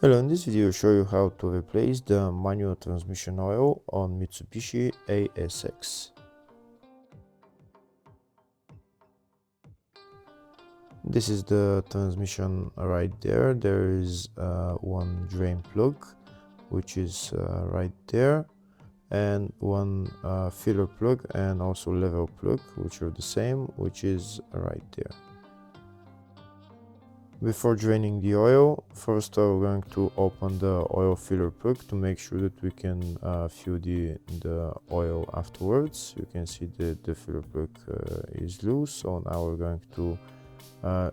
Hello, in this video I'll show you how to replace the manual transmission oil on Mitsubishi ASX. This is the transmission right there. There is one drain plug which is right there, and one filler plug and also level plug which are the same, which is right there. Before draining the oil, first we're going to open the oil filler plug to make sure that we can fill the oil afterwards. You can see that the filler plug is loose, so now we're going to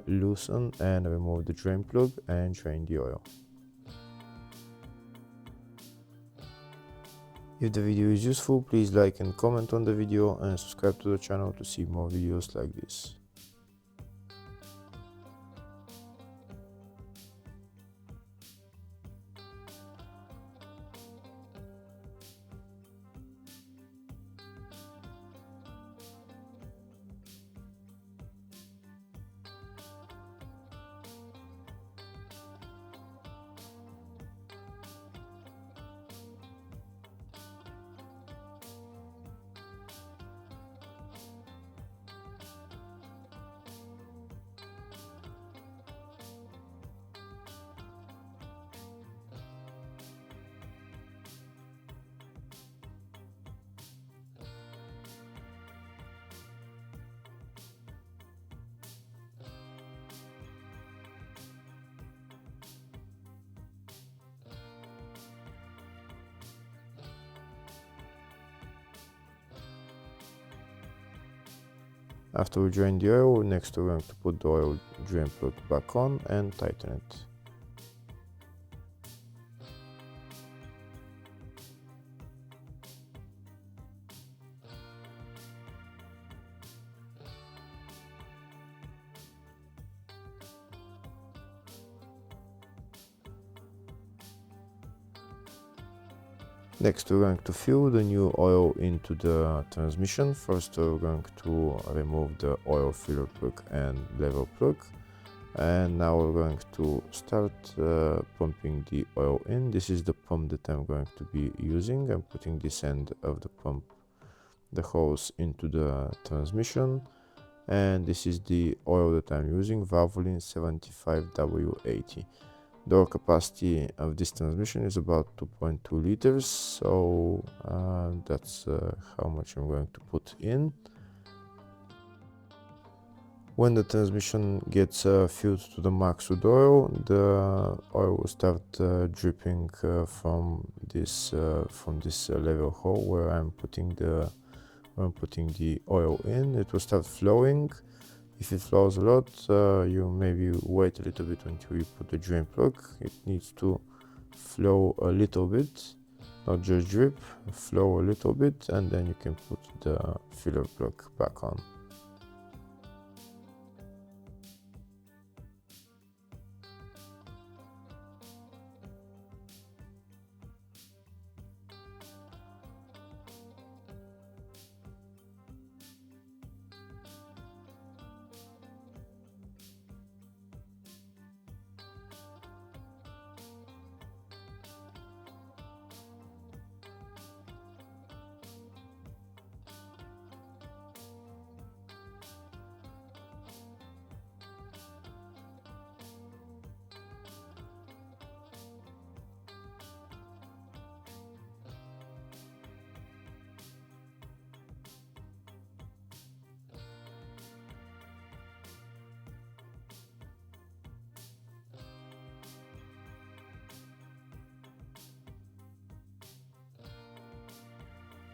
loosen and remove the drain plug and drain the oil. If the video is useful, please like and comment on the video and subscribe to the channel to see more videos like this. After we drain the oil, next we're going to put the oil drain plug back on and tighten it. Next we're going to fill the new oil into the transmission. First we're going to remove the oil filler plug and level plug, and now we're going to start pumping the oil in. This is the pump that I'm going to be using. I'm putting this end of the pump, the hose, into the transmission, and this is the oil that I'm using, Valvoline 75W80. The oil capacity of this transmission is about 2.2 liters, so that's how much I'm going to put in. When the transmission gets filled to the max with oil, the oil will start dripping from this level hole where I'm putting the oil in. It will start flowing. If it flows a lot, you maybe wait a little bit until you put the drain plug. It needs to flow a little bit, not just drip, flow a little bit, and then you can put the filler plug back on.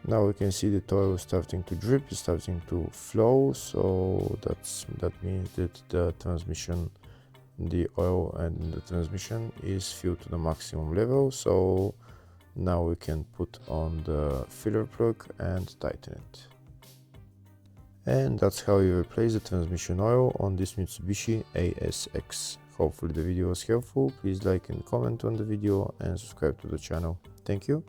Now we can see the oil is starting to drip, it's starting to flow, so that means that the transmission, the oil and the transmission is filled to the maximum level. So now we can put on the filler plug and tighten it. And that's how you replace the transmission oil on this Mitsubishi ASX. Hopefully the video was helpful. Please like and comment on the video and subscribe to the channel. Thank you.